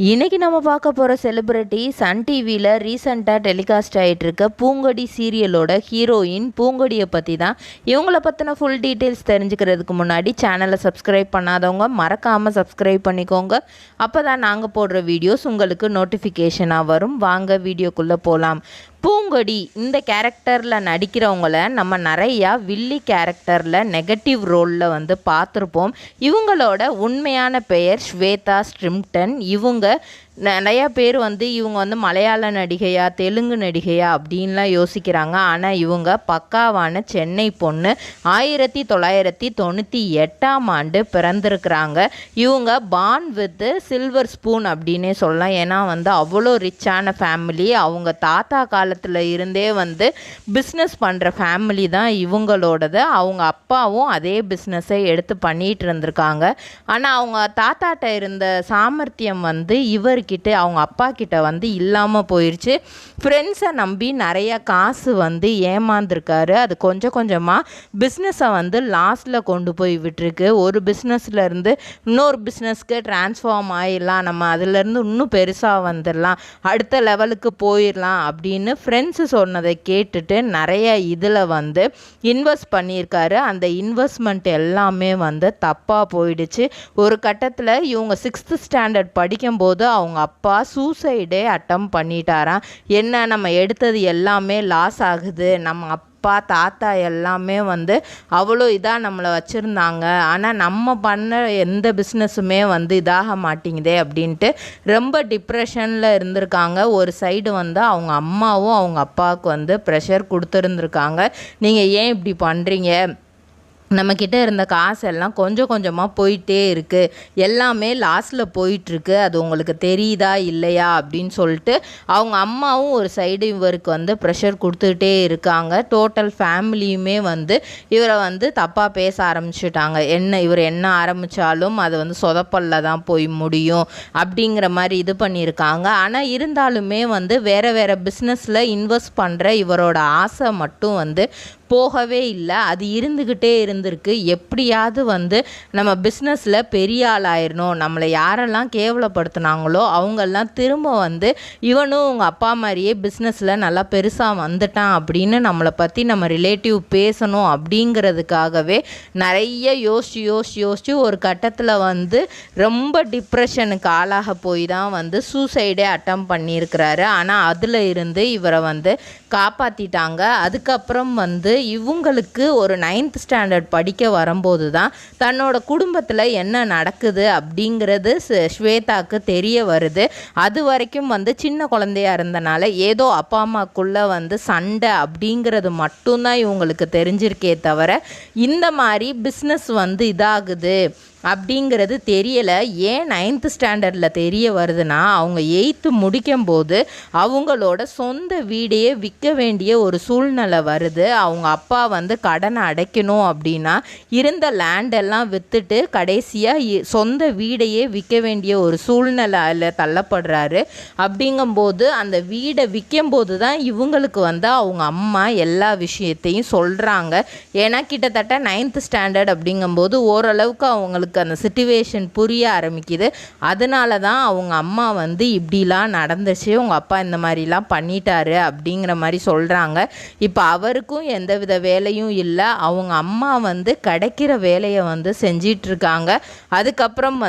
இன்றைக்கி நம்ம பார்க்க போகிற செலிப்ரிட்டி சன் டிவியில் ரீசெண்டாக டெலிகாஸ்ட் ஆகிட்டு இருக்க பூங்கொடி சீரியலோட ஹீரோயின் பூங்கொடியை பற்றி தான். இவங்கள பற்றின ஃபுல் டீட்டெயில்ஸ் தெரிஞ்சுக்கிறதுக்கு முன்னாடி சேனலை சப்ஸ்கிரைப் பண்ணாதவங்க மறக்காமல் சப்ஸ்கிரைப் பண்ணிக்கோங்க. அப்போ தான் நாங்கள் போடுற வீடியோஸ் உங்களுக்கு நோட்டிஃபிகேஷனாக வரும். வாங்க வீடியோக்குள்ளே போகலாம். பூங்கொடி இந்த கேரக்டரில் நடிக்கிறவங்கள நம்ம நிறையா வில்லி கேரக்டரில் நெகட்டிவ் ரோலில் பார்த்துருப்போம். இவங்களோட உண்மையான பெயர் ஸ்வேதா ஸ்ட்ரிம்டன். இவங்க நிறையா பேர் இவங்க மலையாள நடிகையா தெலுங்கு நடிகையா அப்படின்லாம் யோசிக்கிறாங்க. ஆனால் இவங்க பக்காவான சென்னை பொண்ணு. 1998 பிறந்திருக்கிறாங்க. இவங்க பார்ன் வித் சில்வர் ஸ்பூன் அப்படின்னே சொல்லலாம். ஏன்னா அவ்வளோ ரிச்சான ஃபேமிலி. அவங்க தாத்தா காலத்தில் இருந்தே பிஸ்னஸ் பண்ணுற ஃபேமிலி தான் இவங்களோடது. அவங்க அப்பாவும் அதே பிஸ்னஸை எடுத்து பண்ணிகிட்டு இருந்திருக்காங்க. ஆனால் அவங்க தாத்தாட்ட இருந்த சாமர்த்தியம் இவர்கிட்ட அவங்க அப்பா கிட்ட இல்லாமல் போயிடுச்சு. ஃப்ரெண்ட்ஸை நம்பி நிறைய காசு ஏமாந்துருக்காரு. அது கொஞ்சம் கொஞ்சமாக பிஸ்னஸை லாஸ்டில் கொண்டு போய் விட்டுருக்கு. ஒரு பிஸ்னஸில் இருந்து இன்னொரு பிஸ்னஸ்க்கு ட்ரான்ஸ்ஃபார்ம் ஆகிடலாம், நம்ம அதிலேருந்து இன்னும் பெருசாக வந்துடலாம், அடுத்த லெவலுக்கு போயிடலாம் அப்படின்னு ஃப்ரெண்ட்ஸு சொன்னதை கேட்டுட்டு நிறைய இதில் இன்வெஸ்ட் பண்ணியிருக்காரு. அந்த இன்வெஸ்ட்மெண்ட் எல்லாமே தப்பாக போயிடுச்சு. ஒரு கட்டத்தில் இவங்க 6th ஸ்டாண்டர்ட் படிக்கும்போது அவங்க அப்பா சூசைடே அட்டம் பண்ணிட்டாராம். என்ன நம்ம எடுத்தது எல்லாமே லாஸ் ஆகுது, நம்ம அப்பா தாத்தா எல்லாமே அவ்வளோ இதாக நம்மளை வச்சுருந்தாங்க, ஆனால் நம்ம பண்ண எந்த பிஸ்னஸுமே இதாக மாட்டேங்குதே அப்படின்ட்டு ரொம்ப டிப்ரெஷனில் இருந்திருக்காங்க. ஒரு சைடு அவங்க அம்மாவும் அவங்க அப்பாவுக்கு ப்ரெஷர் கொடுத்துருந்துருக்காங்க. நீங்கள் ஏன் இப்படி பண்ணுறீங்க, நம்மக்கிட்ட இருந்த காசெல்லாம் கொஞ்சம் கொஞ்சமாக போயிட்டே இருக்குது, எல்லாமே லாஸ்ட்டில் போயிட்டுருக்கு, அது உங்களுக்கு தெரியுதா இல்லையா அப்படின்னு சொல்லிட்டு அவங்க அம்மாவும் ஒரு சைடு இவருக்கு ப்ரெஷர் கொடுத்துக்கிட்டே இருக்காங்க. டோட்டல் ஃபேமிலியுமே இவரை தப்பாக பேச ஆரம்பிச்சுட்டாங்க. இவர் என்ன ஆரம்பித்தாலும் அது சொதப்பல்ல தான் போய் முடியும் அப்படிங்கிற மாதிரி இது பண்ணியிருக்காங்க. ஆனால் இருந்தாலுமே வேறு வேறு பிஸ்னஸில் இன்வெஸ்ட் பண்ணுற இவரோட ஆசை மட்டும் போகவே இல்லை. அது இருந்துக்கிட்டே இருந்திருக்கு. எப்படியாவது நம்ம பிஸ்னஸில் பெரிய ஆள் ஆயிடணும், நம்மளை யாரெல்லாம் கேவலப்படுத்தினாங்களோ அவங்கெல்லாம் திரும்ப இவனும் உங்கள் அப்பா மாதிரியே பிஸ்னஸில் நல்லா பெருசாக வந்துட்டான் அப்படின்னு நம்மளை பற்றி நம்ம ரிலேட்டிவ் பேசணும் அப்படிங்கிறதுக்காகவே நிறைய யோசிச்சு ஒரு கட்டத்தில் ரொம்ப டிப்ரெஷனுக்கு ஆளாக போய் தான் சூசைடே அட்டம் பண்ணியிருக்கிறாரு. ஆனால் அதில் இருந்து இவரை காப்பாற்றிட்டாங்க. அதுக்கப்புறம் இவங்களுக்கு ஒரு 9th ஸ்டாண்டர்ட் படிக்க வரும்போது தான் தன்னோட குடும்பத்தில் என்ன நடக்குது அப்படிங்கிறது ஸ்வேதாவுக்கு தெரிய வருது. அது வரைக்கும் சின்ன குழந்தையாக இருந்தனால ஏதோ அப்பா அம்மாக்குள்ளே சண்டை அப்படிங்கிறது மட்டும்தான் இவங்களுக்கு தெரிஞ்சிருக்கே தவிர இந்த மாதிரி பிஸ்னஸ் இதாகுது அப்படிங்கிறது தெரியலை. ஏன் 9th ஸ்டாண்டர்டில் தெரிய வருதுன்னா அவங்க 8th முடிக்கும்போது அவங்களோட சொந்த வீடையே விற்க வேண்டிய ஒரு சூழ்நிலை வருது. அவங்க அப்பா கடனை அடைக்கணும் அப்படின்னா இருந்த லேண்டெல்லாம் விற்றுட்டு கடைசியாக சொந்த வீடையே விற்க வேண்டிய ஒரு சூழ்நிலையில் தள்ளப்படுறாரு. அப்படிங்கும்போது அந்த வீடை விற்கும்போது தான் இவங்களுக்கு அவங்க அம்மா எல்லா விஷயத்தையும் சொல்கிறாங்க. ஏன்னா கிட்டத்தட்ட 9th ஸ்டாண்டர்ட் அப்படிங்கும்போது ஓரளவுக்கு அவங்களுக்கு அந்த சிச்சுவேஷன் புரிய ஆரம்பிக்குது. அதனால தான் அவங்க அம்மா இப்படிலாம் நடந்துச்சு, உங்கள் அப்பா இந்த மாதிரிலாம் பண்ணிட்டாரு அப்படிங்கிற மாதிரி சொல்கிறாங்க. இப்போ அவருக்கும் எந்தவித வேலையும் இல்லை. அவங்க அம்மா கிடைக்கிற வேலையை செஞ்சிட்ருக்காங்க. அதுக்கப்புறம்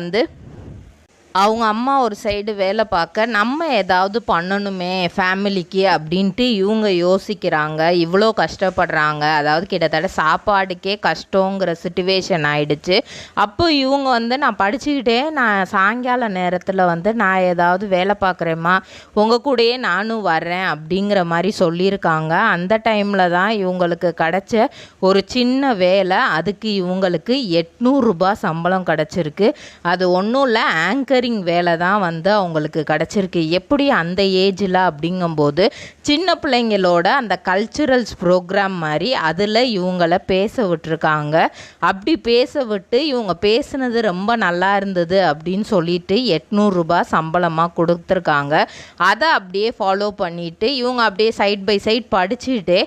அவங்க அம்மா ஒரு சைடு வேலை பார்க்க நம்ம ஏதாவது பண்ணணுமே ஃபேமிலிக்கு அப்படின்ட்டு இவங்க யோசிக்கிறாங்க. இவ்வளோ கஷ்டப்படுறாங்க, அதாவது கிட்டத்தட்ட சாப்பாடுக்கே கஷ்டங்கிற சிச்சுவேஷன் ஆயிடுச்சு. அப்போ இவங்க நான் படிச்சுக்கிட்டே நான் சாயங்கால நேரத்தில் நான் ஏதாவது வேலை பார்க்குறேம்மா, உங்கள் கூடயே நானும் வர்றேன் அப்படிங்கிற மாதிரி சொல்லியிருக்காங்க. அந்த டைமில் தான் இவங்களுக்கு கிடச்ச ஒரு சின்ன வேலை. அதுக்கு இவங்களுக்கு 800 ரூபாய் சம்பளம் கிடச்சிருக்கு. அது ஒன்றும் இல்லை, ஆங்கரிங் வேலை தான் அவங்களுக்கு கிடச்சிருக்கு. எப்படி அந்த ஏஜில் அப்படிங்கும்போது சின்ன பிள்ளைங்களோட அந்த கல்ச்சுரல்ஸ் ப்ரோக்ராம் மாதிரி அதில் இவங்களை பேச விட்டுருக்காங்க. அப்படி பேச விட்டு இவங்க பேசுனது ரொம்ப நல்லா இருந்தது அப்படின்னு சொல்லிட்டு 800 ரூபாய் சம்பளமாக கொடுத்துருக்காங்க. அதை அப்படியே ஃபாலோ பண்ணிவிட்டு இவங்க அப்படியே சைட் பை சைட் படிச்சுட்டு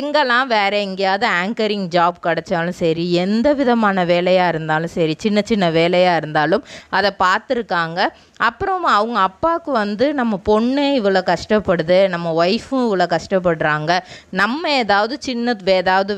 எங்கெல்லாம் வேறு எங்கேயாவது ஆங்கரிங் ஜாப் கிடச்சாலும் சரி, எந்த விதமான வேலையாக இருந்தாலும் சரி, சின்ன சின்ன வேலையாக இருந்தாலும் அதை பார்த்துருக்காங்க. இருக்காங்க. அப்புறம் அவங்க அப்பாவுக்கு வந்து நம்ம பொண்ணு இவ்வளோ கஷ்டப்படுது, நம்ம ஒய்ஃபும் இவ்வளோ கஷ்டப்படுறாங்க, நம்ம ஏதாவது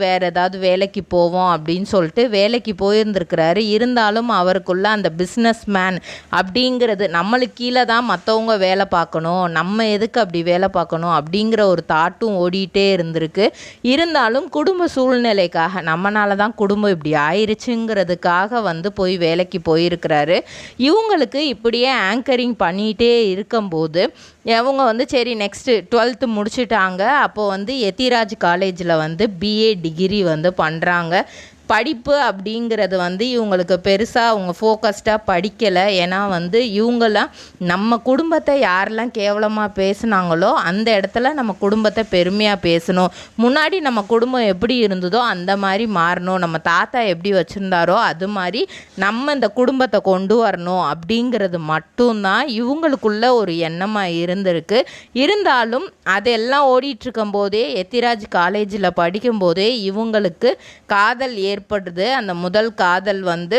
வேறு ஏதாவது வேலைக்கு போவோம் அப்படின்னு சொல்லிட்டு வேலைக்கு போயிருந்துருக்கிறாரு. இருந்தாலும் அவருக்குள்ள அந்த பிஸ்னஸ் மேன் அப்படிங்கிறது, நம்மளுக்கு கீழே தான் மற்றவங்க வேலை பார்க்கணும், நம்ம எதுக்கு அப்படி வேலை பார்க்கணும் அப்படிங்கிற ஒரு தாட்டும் ஓடிட்டே இருந்திருக்கு. இருந்தாலும் குடும்ப சூழ்நிலைக்காக, நம்மளால தான் குடும்பம் இப்படி ஆயிடுச்சுங்கிறதுக்காக வந்து போய் வேலைக்கு போயிருக்கிறாரு. இவங்களுக்கு இப்படியே ஆங்கரிங் பண்ணிகிட்டே இருக்கும்போது அவங்க வந்து சரி நெக்ஸ்ட்டு 12th முடிச்சுட்டாங்க. அப்போது வந்து எத்திராஜ் காலேஜில் வந்து பிஏ டிகிரி வந்து பண்ணுறாங்க. படிப்பு அப்படிங்கிறது வந்து இவங்களுக்கு பெருசாக அவங்க ஃபோக்கஸ்டாக படிக்கலை. ஏன்னா வந்து இவங்களாம் நம்ம குடும்பத்தை யாரெல்லாம் கேவலமாக பேசுனாங்களோ அந்த இடத்துல நம்ம குடும்பத்தை பெருமையாக பேசணும். முன்னாடி நம்ம குடும்பம் எப்படி இருந்ததோ அந்த மாதிரி மாறணும், நம்ம தாத்தா எப்படி வச்சுருந்தாரோ அது மாதிரி நம்ம இந்த குடும்பத்தை கொண்டு வரணும் அப்படிங்கிறது மட்டும்தான் இவங்களுக்குள்ள ஒரு எண்ணமாக இருந்திருக்கு. இருந்தாலும் அதெல்லாம் ஓடிட்டுருக்கும் போதே எத்திராஜ் காலேஜில் படிக்கும்போதே இவங்களுக்கு காதல் ஏற்படுது. அந்த முதல் காதல் வந்து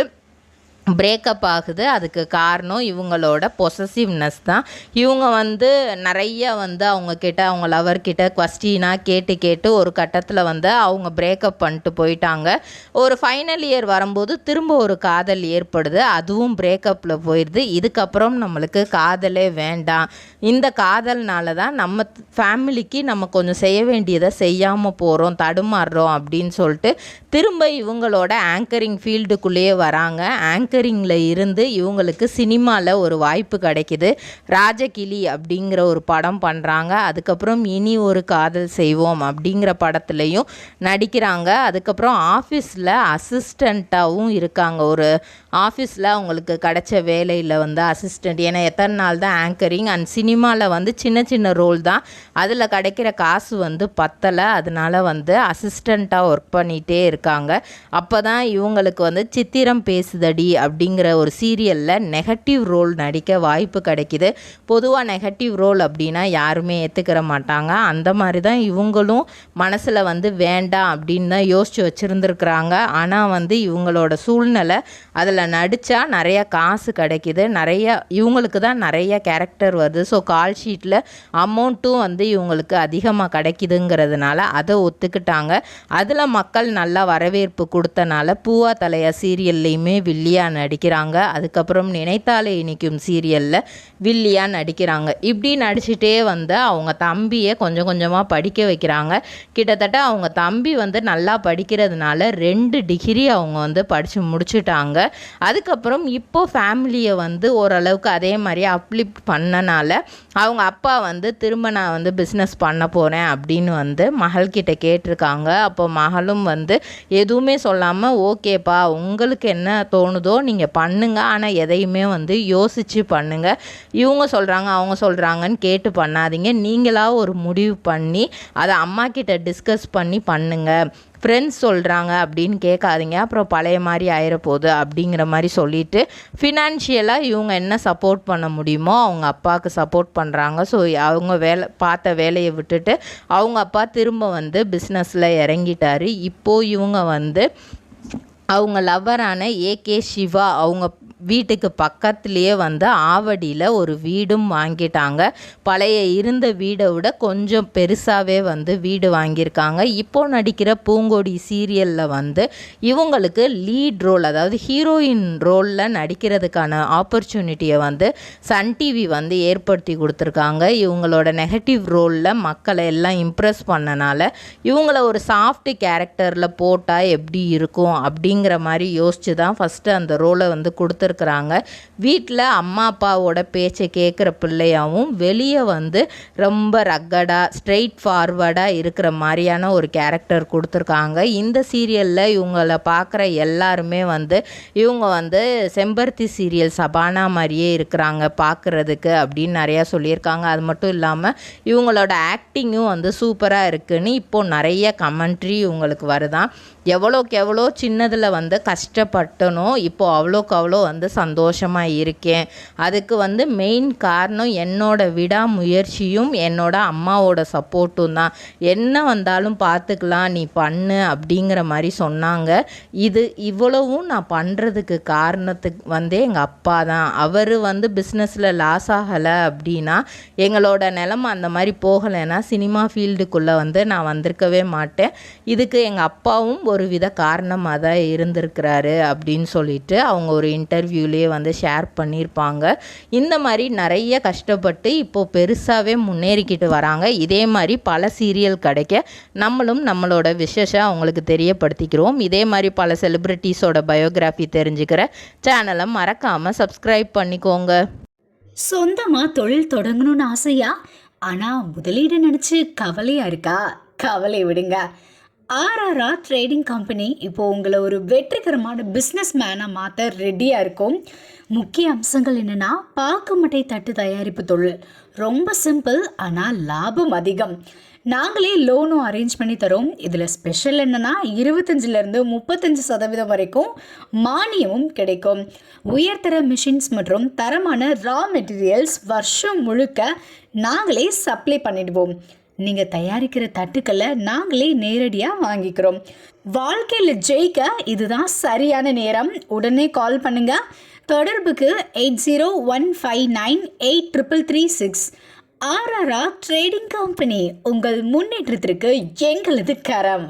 பிரேக்கப் ஆகுது. அதுக்கு காரணம் இவங்களோட பொசசிவ்னஸ் தான். இவங்க வந்து நிறைய வந்து அவங்க லவர்கிட்ட கொஸ்டினாக கேட்டு ஒரு கட்டத்தில் வந்து அவங்க பிரேக்கப் பண்ணிட்டு போயிட்டாங்க. ஒரு ஃபைனல் இயர் வரும்போது திரும்ப ஒரு காதல் ஏற்படுது, அதுவும் பிரேக்கப்பில் போயிடுது. இதுக்கப்புறம் நம்மளுக்கு காதலே வேண்டாம், இந்த காதல்னால தான் நம்ம ஃபேமிலிக்கு நம்ம கொஞ்சம் செய்ய வேண்டியதை செய்யாமல் போகிறோம், தடுமாறுறோம் அப்படின்னு சொல்லிட்டு திரும்ப இவங்களோட ஆங்கரிங் ஃபீல்டுக்குள்ளேயே வராங்க. ஆங்கரிங்கில் இருந்து இவங்களுக்கு சினிமாவில் ஒரு வாய்ப்பு கிடைக்கிது. ராஜகிளி அப்படிங்கிற ஒரு படம் பண்ணுறாங்க. அதுக்கப்புறம் இனி ஒரு காதல் செய்வோம் அப்படிங்கிற படத்துலையும் நடிக்கிறாங்க. அதுக்கப்புறம் ஆஃபீஸில் அசிஸ்டண்ட்டாகவும் இருக்காங்க. ஒரு ஆஃபீஸில் அவங்களுக்கு கிடைச்ச வேலையில் வந்து அசிஸ்டண்ட், ஏன்னா எத்தனை நாள் தான் ஆங்கரிங் அண்ட் சினிமாவில் வந்து சின்ன ரோல் தான், அதில் கிடைக்கிற காசு வந்து பத்தலை. அதனால் வந்து அசிஸ்டண்ட்டாக ஒர்க் பண்ணிகிட்டே இருக்காங்க. அப்போ தான் இவங்களுக்கு வந்து சித்திரம் பேசுதடி அப்படிங்கிற ஒரு சீரியலில் நெகட்டிவ் ரோல் நடிக்க வாய்ப்பு கிடைக்கிது. பொதுவாக நெகட்டிவ் ரோல் அப்படின்னா யாருமே ஏற்றுக்கிற மாட்டாங்க. அந்த மாதிரி தான் இவங்களும் மனசில் வந்து வேண்டாம் அப்படின்னு தான் யோசித்து வச்சுருந்துருக்குறாங்க. ஆனால் வந்து இவங்களோட சூழ்நிலை அதில் நடித்தா நிறைய காசு கிடைக்கிது, இவங்களுக்கு தான் நிறைய கேரக்டர் வருது. ஸோ கால் ஷீட்டில் அமௌண்ட்டும் வந்து இவங்களுக்கு அதிகமாக கிடைக்கிதுங்கிறதுனால அதை ஒத்துக்கிட்டாங்க. அதில் மக்கள் நல்லா வரவேற்பு கொடுத்தனால பூவா தலையா சீரியல்லையுமே வில்லியாக நடிக்கிறாங்க. அதுக்கப்புறம் நினைத்தாலே இனிக்கும் சீரியலில் வில்லியாக நடிக்கிறாங்க. இப்படி நடிச்சுட்டே வந்து அவங்க தம்பியை கொஞ்சம் கொஞ்சமாக படிக்க வைக்கிறாங்க. கிட்டத்தட்ட அவங்க தம்பி வந்து நல்லா படிக்கிறதுனால 2 டிகிரி அவங்க வந்து படித்து முடிச்சுட்டாங்க. அதுக்கப்புறம் இப்போ ஃபேமிலியை வந்து ஓரளவுக்கு அதே மாதிரி அப்லிஃப்ட் பண்ணனால அவங்க அப்பா வந்து திரும்ப நான் வந்து பிஸ்னஸ் பண்ண போகிறேன் அப்படின்னு வந்து மகள்கிட்ட கேட்டிருக்காங்க. அப்போ மகளும் வந்து எதுவுமே சொல்லாமல் ஓகேப்பா உங்களுக்கு என்ன தோணுதோ நீங்கள் பண்ணுங்கள், ஆனால் எதையுமே வந்து யோசித்து பண்ணுங்கள், இவங்க சொல்கிறாங்க அவங்க சொல்கிறாங்கன்னு கேட்டு பண்ணாதீங்க, நீங்களாக ஒரு முடிவு பண்ணி அதை அம்மா கிட்ட டிஸ்கஸ் பண்ணி பண்ணுங்கள், ஃப்ரெண்ட்ஸ் சொல்கிறாங்க அப்படின்னு கேட்காதீங்க, அப்புறம் பழைய மாதிரி ஆயிரப்போகுது அப்படிங்கிற மாதிரி சொல்லிவிட்டு ஃபினான்ஷியலாக இவங்க என்ன சப்போர்ட் பண்ண முடியுமோ அவங்க அப்பாவுக்கு சப்போர்ட் பண்ணுறாங்க. ஸோ அவங்க பார்த்த வேலையை விட்டுட்டு அவங்க அப்பா திரும்ப வந்து பிஸ்னஸில் இறங்கிட்டார். இப்போது இவங்க வந்து அவங்க லவ்வரான ஏகே சிவா அவங்க வீட்டுக்கு பக்கத்துலேயே வந்து ஆவடியில் ஒரு வீடும் வாங்கிட்டாங்க. பழைய இருந்த வீடை விட கொஞ்சம் பெருசாகவே வந்து வீடு வாங்கியிருக்காங்க. இப்போ நடிக்கிற பூங்கொடி சீரியலில் வந்து இவங்களுக்கு லீட் ரோல், அதாவது ஹீரோயின் ரோலில் நடிக்கிறதுக்கான ஆப்பர்ச்சுனிட்டியை வந்து சன் டிவி வந்து ஏற்படுத்தி கொடுத்துருக்காங்க. இவங்களோட நெகட்டிவ் ரோலில் மக்களை எல்லாம் இம்ப்ரெஸ் பண்ணனால இவங்கள ஒரு சாஃப்ட் கேரக்டரில் போட்டால் எப்படி இருக்கும் அப்படிங்கிற மாதிரி யோசித்து தான் ஃபஸ்ட்டு அந்த ரோலை வந்து கொடுத்துருக்காங்க. வீட்டில் அம்மா அப்பாவோட பேச்சை கேட்குற பிள்ளையாகவும் வெளியே வந்து ரொம்ப ரக்கடாக ஸ்ட்ரெயிட் ஃபார்வர்டாக இருக்கிற மாதிரியான ஒரு கேரக்டர் கொடுத்துருக்காங்க. இந்த சீரியலில் இவங்கள பார்க்குற எல்லாருமே வந்து இவங்க வந்து செம்பருத்தி சீரியல் சபானா மாதிரியே இருக்கிறாங்க பார்க்குறதுக்கு அப்படின்னு நிறையா சொல்லியிருக்காங்க. அது மட்டும் இல்லாமல் இவங்களோட ஆக்டிங்கும் வந்து சூப்பராக இருக்குதுன்னு இப்போது நிறைய கமெண்ட்ரி இவங்களுக்கு வருதான். எவ்வளோக்கு எவ்வளோ சின்னதில் வந்து கஷ்டப்பட்டனோ இப்போது அவ்வளோக்கு அவ்வளோ வந்து சந்தோஷமாக இருக்கேன். அதுக்கு வந்து மெயின் காரணம் என்னோட விடாமுயற்சியும் என்னோட அம்மாவோட சப்போர்ட்டும் தான். என்ன வந்தாலும் பார்த்துக்கலாம், நீ பண்ணு அப்படிங்கிற மாதிரி சொன்னாங்க. இவ்வளவும் நான் பண்ணுறதுக்கு காரணத்துக்கு வந்து எங்கள் அப்பா தான். அவர் வந்து பிஸ்னஸில் லாஸ் ஆகலை அப்படின்னா, எங்களோட நிலமை அந்த மாதிரி போகலைன்னா சினிமா ஃபீல்டுக்குள்ளே வந்து நான் வந்திருக்கவே மாட்டேன். இதுக்கு எங்கள் அப்பாவும் ஒரு வித காரணமாக தான் இருந்திருக்கிறாரு அப்படின்னு சொல்லிட்டு அவங்க ஒரு இன்டர்வியூலேயே வந்து ஷேர் பண்ணியிருப்பாங்க. இந்த மாதிரி நிறைய கஷ்டப்பட்டு இப்போது பெருசாகவே முன்னேறிக்கிட்டு வராங்க. இதே மாதிரி பல சீரியல் கிடைக்க நம்மளும் நம்மளோட விஷஸை அவங்களுக்கு தெரியப்படுத்திக்கிறோம். இதே மாதிரி பல செலிப்ரிட்டிஸோட பயோகிராஃபி தெரிஞ்சுக்கிற சேனலை மறக்காமல் சப்ஸ்கிரைப் பண்ணிக்கோங்க. சொந்தமாக தொழில் தொடங்கணும்னு ஆசையா? ஆனால் முதலீடு நினச்சி கவலையாக இருக்கா? கவலை விடுங்க. ஆர்ஆர்ஆர் ட்ரேடிங் கம்பெனி இப்போ உங்களை ஒரு வெற்றிகரமான பிஸ்னஸ் மேனாக மாற்ற ரெடியாக இருக்கும். முக்கிய அம்சங்கள் என்னென்னா, பாக்குமட்டை தட்டு தயாரிப்பு தொழில் ரொம்ப சிம்பிள், ஆனால் லாபம் அதிகம். நாங்களே லோனும் அரேஞ்ச் பண்ணி தரோம். இதில் ஸ்பெஷல் என்னென்னா 25% 35% வரைக்கும் மானியமும் கிடைக்கும். உயர்தர மிஷின்ஸ் மற்றும் தரமான ரா மெட்டீரியல்ஸ் வருஷம் முழுக்க நாங்களே சப்ளை பண்ணிடுவோம். நீங்கள் தயாரிக்கிற தட்டுக்களை நாங்களே நேரடியாக வாங்கிக்கிறோம். வாழ்க்கையில் ஜெயிக்க இதுதான் சரியான நேரம். உடனே கால் பண்ணுங்க. தொடர்புக்கு 8015983336. ஆர்ஆர்ஆர் ட்ரேடிங் கம்பெனி, உங்கள் முன்னேற்றத்திற்கு எங்களது கரம்.